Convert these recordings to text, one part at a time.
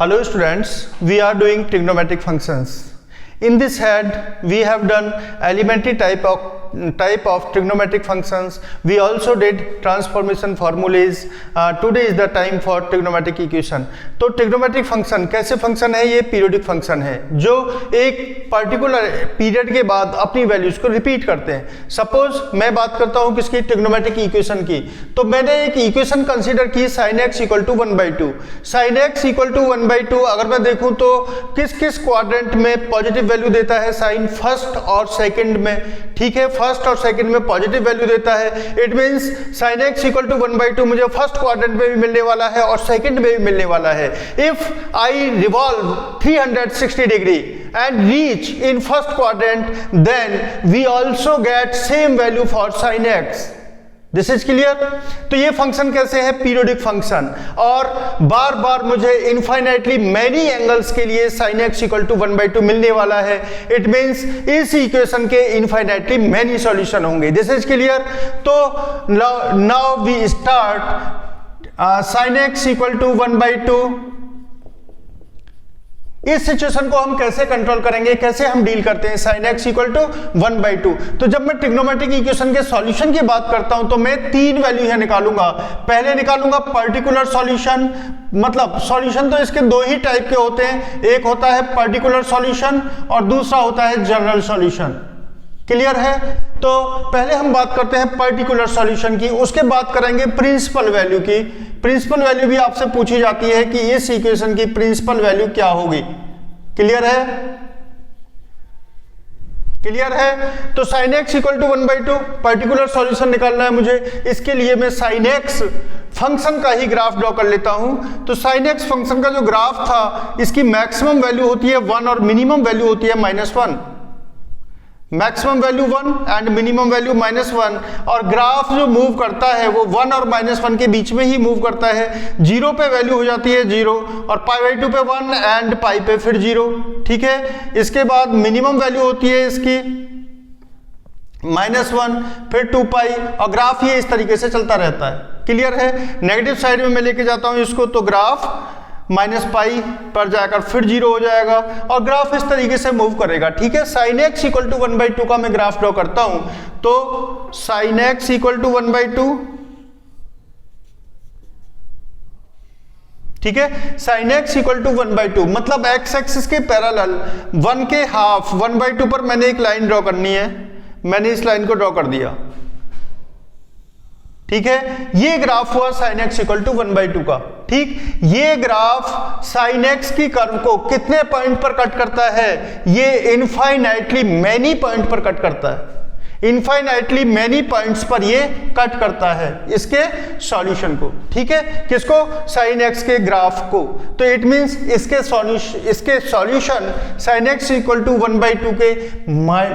Hello students, we are doing trigonometric functions. In this head, we have done elementary type of trigonometric functions. We also did transformation formulas. Today is the time for trigonometric equation. तो trigonometric function कैसे function है? ये periodic function है जो एक particular period के बाद अपनी values को repeat करते हैं. Suppose मैं बात करता हूँ किसकी trigonometric equation की, तो मैंने एक equation consider की sin x equal to 1/2. sin x equal to 1/2 अगर मैं देखूँ तो किस किस quadrant में positive वैल्यू देता है साइन फर्स्ट और सेकंड में. ठीक है, फर्स्ट और सेकंड में पॉजिटिव वैल्यू देता है. It means sin x equal to 1/2 मुझे फर्स्ट क्वाड्रेंट में भी मिलने वाला है और सेकंड में भी मिलने वाला है. If I revolve 360 degree and reach in first quadrant then we also get same value for sin x. This is clear. तो ये फंक्शन कैसे है? Periodic function. और बार बार मुझे इनफाइनाइटली मैनी एंगल्स के लिए sin x इक्वल टू 1/2 मिलने वाला है. इट मींस इस इक्वेशन के इनफाइनाइटली मैनी सॉल्यूशन होंगे. This is clear. तो now we start sin x equal to 1/2. इस सिचुएशन को हम कैसे कंट्रोल करेंगे, कैसे हम डील करते हैं sin x इक्वल टू 1/2. तो जब मैं ट्रिग्नोमेट्रिक इक्वेशन के सॉल्यूशन की बात करता हूं तो मैं तीन वैल्यू यहां निकालूंगा. पहले निकालूंगा पर्टिकुलर सॉल्यूशन. मतलब सॉल्यूशन तो इसके दो ही टाइप के होते हैं, एक होता है पर्टिकुलर सॉल्यूशन और दूसरा होता है जनरल सॉल्यूशन. क्लियर है. तो पहले हम बात करते हैं पर्टिकुलर सॉल्यूशन की, उसके बाद करेंगे प्रिंसिपल वैल्यू की. प्रिंसिपल वैल्यू भी आपसे पूछी जाती है कि इस इक्वेशन की प्रिंसिपल वैल्यू क्या होगी. क्लियर है. क्लियर है. तो sin x equal to 1/2 particular solution निकालना है मुझे. इसके लिए मैं sin x फंक्शन का ही ग्राफ ड्रॉ कर लेता हूं. तो sin x फंक्शन का जो ग्राफ था इसकी मैक्सिमम वैल्यू होती है 1 और मिनिमम वैल्यू होती है -1. Maximum value 1 and minimum value -1. और ग्राफ जो मूव करता है वो 1 और -1 के बीच में ही मूव करता है. 0 पे वैल्यू हो जाती है 0 और π/2 पे 1 एंड π पे फिर 0. ठीक है. इसके बाद मिनिमम वैल्यू होती है इसकी -1 फिर 2π और ग्राफ ये इस तरीके से चलता रहता है. क्लियर है. नेगेटिव साइड में मैं लेके जाता हूं इसको तो ग्राफ -π पर जाकर फिर 0 हो जाएगा और ग्राफ इस तरीके से मूव करेगा. ठीक है. sin x इक्वल टू 1/2 का मैं ग्राफ ड्रॉ करता हूं तो sin x इक्वल टू 1/2. ठीक है. sin x इक्वल टू 1/2 मतलब x एक्सिस के पैरेलल 1 के हाफ 1/2 पर मैंने एक लाइन ड्रॉ करनी है. मैंने इस लाइन को ड्रॉ कर दिया. ठीक है. ये ग्राफ हुआ sin x इक्वल टू 1/2 का. ठीक. ये ग्राफ sin x की कर्व को कितने पॉइंट पर कट करता है? ये इनफाइनाइटली मैनी पॉइंट पर कट करता है. इनफाइनाइटली मैनी पॉइंट्स पर ये कट करता है इसके सॉल्यूशन को. ठीक है. किसको? sin x के ग्राफ को. तो इट मींस इसके solution sin x equal to 1/2 के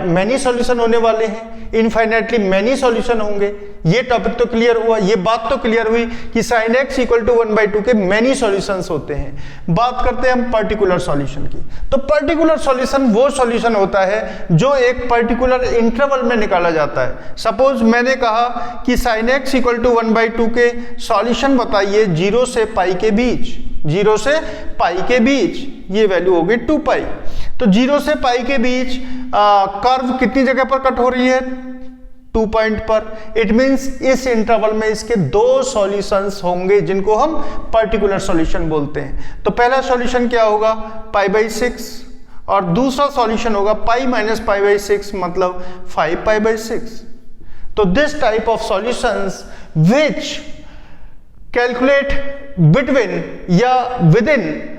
मैनी सॉल्यूशन होने वाले हैं. इनफाइनाइटली मैनी सॉल्यूशन होंगे. ये टॉपिक तो क्लियर हुआ. ये बात तो क्लियर हुई कि sin x इक्वल टू 1/2 के मैनी सॉल्यूशंस होते हैं. बात करते हैं हम पर्टिकुलर सॉल्यूशन की. तो पर्टिकुलर सॉल्यूशन वो सॉल्यूशन होता है जो एक पर्टिकुलर इंटरवल में निकाला जाता है. सपोज मैंने कहा कि sin x इक्वल टू 1/2 के सॉल्यूशन बताइए 0 से π के बीच. 0 से π के बीच ये वैल्यू होगी 2π. तो 0 से π के बीच कर्व कितनी जगह पर कट हो रही है? 2 पॉइंट पर. इट मींस इस इंटरवल में इसके दो सॉल्यूशंस होंगे जिनको हम पर्टिकुलर सॉल्यूशन बोलते हैं. तो पहला सॉल्यूशन क्या होगा? π/6 और दूसरा सॉल्यूशन होगा π - π/6 मतलब 5π/6. तो this type of solutions which calculate between या within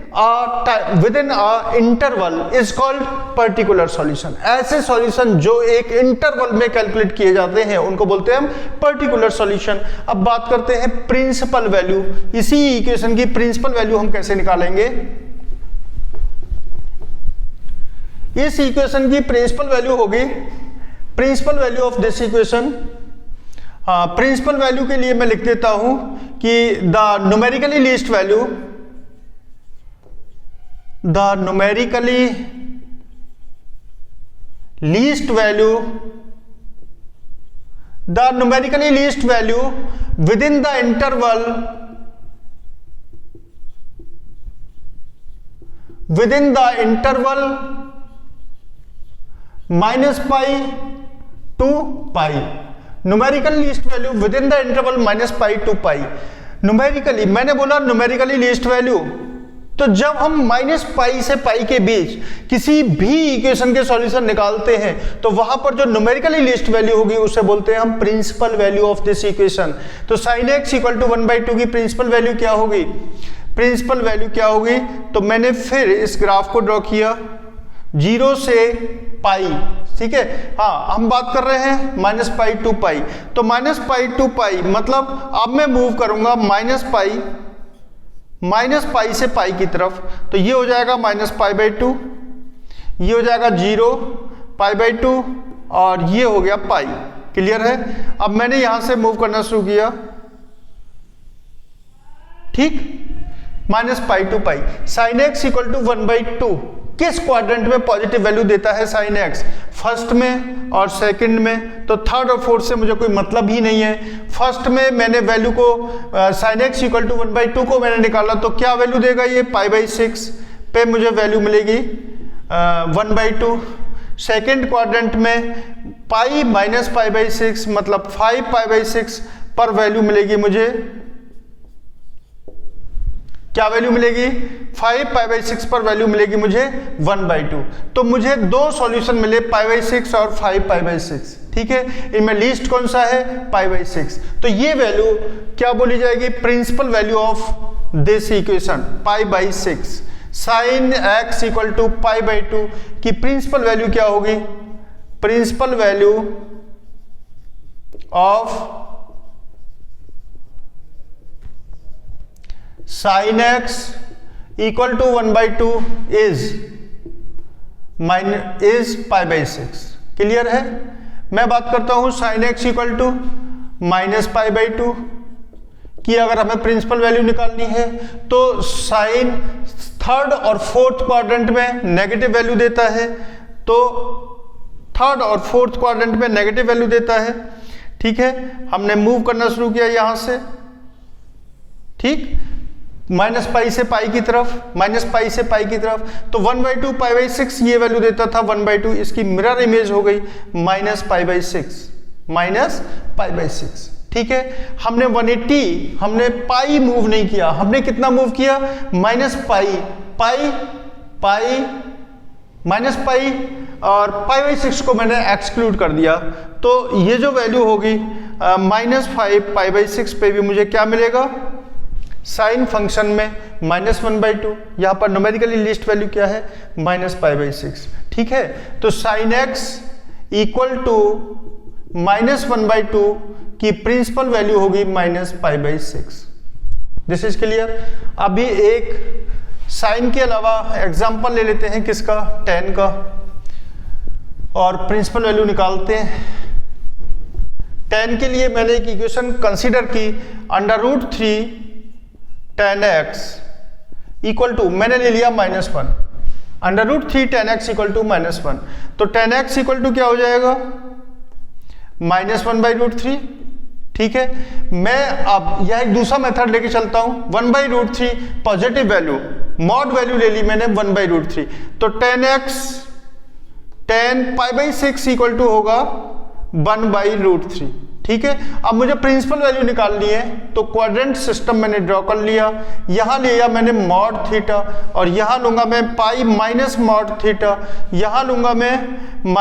a interval is called particular solution. ऐसे सॉल्यूशन जो एक इंटरवल में कैलकुलेट किए जाते हैं उनको बोलते हैं हम पर्टिकुलर सॉल्यूशन. अब बात करते हैं प्रिंसिपल वैल्यू. इसी इक्वेशन की प्रिंसिपल वैल्यू हम कैसे निकालेंगे? इस इक्वेशन की प्रिंसिपल वैल्यू होगी principal value of this equation. Principal value के लिए मैं लिख देता हूं कि the numerically least value within the interval within the interval -π to π, numerical least value within the interval -π to π। Numerically, मैंने बोला न्यूमेरिकली लीस्ट वैल्यू, तो जब हम -π से π के बीच किसी भी इक्वेशन के सॉल्यूशन निकालते हैं तो वहां पर जो न्यूमेरिकली लीस्ट वैल्यू होगी उसे बोलते हैं हम principal value of this equation. तो sin x इक्वल टू 1/2 की प्रिंसिपल वैल्यू क्या होगी? प्रिंसिपल वैल्यू क्या होगी? तो मैंने फिर इस ग्राफ को ड्रॉ किया 0 से π, ठीक है। हाँ, हम बात कर रहे हैं -π to π, तो -π to π मतलब अब मैं मूव करूंगा -π से π की तरफ, तो ये हो जाएगा -π/2, ये हो जाएगा 0, π/2 और ये हो गया π। क्लियर है? अब मैंने यहां से मूव करना शुरू किया, ठीक, -π to π। sin x equal to 1/2 किस क्वाड्रेंट में पॉजिटिव वैल्यू देता है sin x? फर्स्ट में और सेकंड में। तो थर्ड और फोर्थ से मुझे कोई मतलब ही नहीं है। फर्स्ट में मैंने वैल्यू को sin x इक्वल टू 1/2 को मैंने निकाला, तो क्या वैल्यू देगा ये? π/6 पे मुझे वैल्यू मिलेगी 1/2। सेकंड क्वाड्रेंट में π माइनस π/6 मतलब 5π/6 पर वैल्यू मिलेगी मुझे, क्या वैल्यू मिलेगी? 5π/6 पर वैल्यू मिलेगी मुझे 1/2। तो मुझे दो सॉल्यूशन मिले, π/6 और 5π/6, ठीक है। इनमें लीस्ट कौन सा है? π/6। तो ये वैल्यू क्या बोली जाएगी? Principal value of this equation π/6। sin x equal to π/2 की प्रिंसिपल वैल्यू क्या होगी? Principal value of sin x equal to 1/2 is π/6। Clear है? मैं बात करता हूं sin x इक्वल टू -π/2 की अगर हमें प्रिंसिपल वैल्यू निकालनी है तो साइन थर्ड और फोर्थ क्वाड्रेंट में नेगेटिव वैल्यू देता है, तो थर्ड और फोर्थ क्वाड्रेंट में नेगेटिव वैल्यू देता है, ठीक है। हमने मूव करना शुरू किया यहां से, ठीक, -π से π की तरफ, -π से π की तरफ, तो 1/2 π/6 ये वैल्यू देता था 1/2, इसकी मिरर इमेज हो गई -π/6, ठीक है। हमने 180, हमने पाई मूव नहीं किया, हमने कितना मूव किया? -π और π/6 को मैंने एक्सक्लूड कर दिया, तो ये जो वैल्यू होगी -5π/6 पे भी मुझे क्या मिलेगा? साइन फंक्शन में -1/2, यहां पर न्यूमेरिकली लिस्ट वैल्यू क्या है? -π/6, ठीक है। तो sin x इक्वल टू -1/2 की प्रिंसिपल वैल्यू होगी -π/6। This is clear. अभी एक साइन के अलावा एग्जांपल ले लेते हैं, किसका? tan का, और प्रिंसिपल वैल्यू निकालते हैं। tan के लिए मैंने एक इक्वेशन कंसीडर की, √3 tan x इक्वल टू, मैंने ले लिया -1, √3 tan x इक्वल टू -1, तो tan x इक्वल टू क्या हो जाएगा? -1/√3, ठीक है। मैं अब यह एक दूसरा मेथड लेके चलता हूं, 1/√3 पॉजिटिव वैल्यू, मॉड वैल्यू ले ली मैंने 1/√3, तो tan π/6 इक्वल टू होगा 1/√3, ठीक है। अब मुझे प्रिंसिपल वैल्यू निकालनी है, तो क्वाड्रेंट सिस्टम मैंने ड्रॉ कर लिया। यहां लिया मैंने मॉड थीटा, और यहां लूंगा मैं पाई माइनस मॉड थीटा, यहां लूंगा मैं -π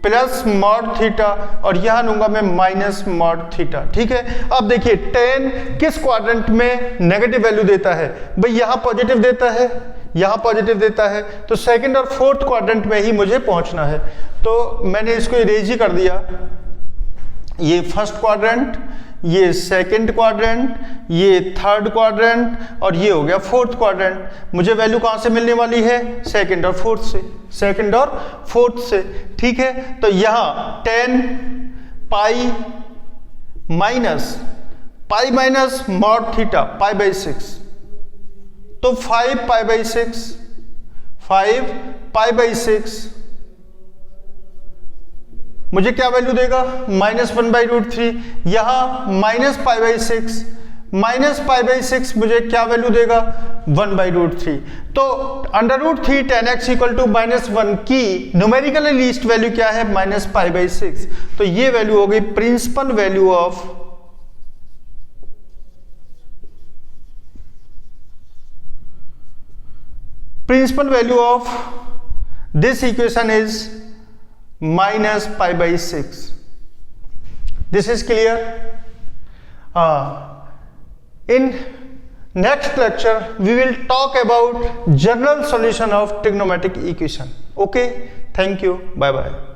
प्लस मॉड थीटा, और यहां लूंगा मैं माइनस मॉड थीटा, ठीक है। अब देखिए tan किस क्वाड्रेंट में नेगेटिव वैल्यू देता है? भाई यहां पॉजिटिव देता है, यहां पॉजिटिव देता है, तो सेकंड और फोर्थ क्वाड्रेंट में ही मुझे पहुंचना है। तो मैंने इसको इरेज ही कर दिया, ये फर्स्ट क्वाड्रेंट, ये सेकंड क्वाड्रेंट, ये थर्ड क्वाड्रेंट, और ये हो गया फोर्थ क्वाड्रेंट। मुझे वैल्यू कहां से मिलने वाली है? सेकंड और फोर्थ से, सेकंड और फोर्थ से, ठीक है। तो यहां tan pi minus mod theta π/6, तो 5π/6 मुझे क्या वैल्यू देगा? -1/√3, यहां -π/6 माइनस पाई बाई 6 मुझे क्या वैल्यू देगा 1/√3। तो √3 tan x इक्वल टू -1 की न्यूमेरिकली लीस्ट वैल्यू क्या है माइनस पाई बाई 6। तो ये वैल्यू हो गई principal value of this equation is minus pi by 6. This is clear? In next lecture we will talk about general solution of trigonometric equation. Okay, thank you, bye bye.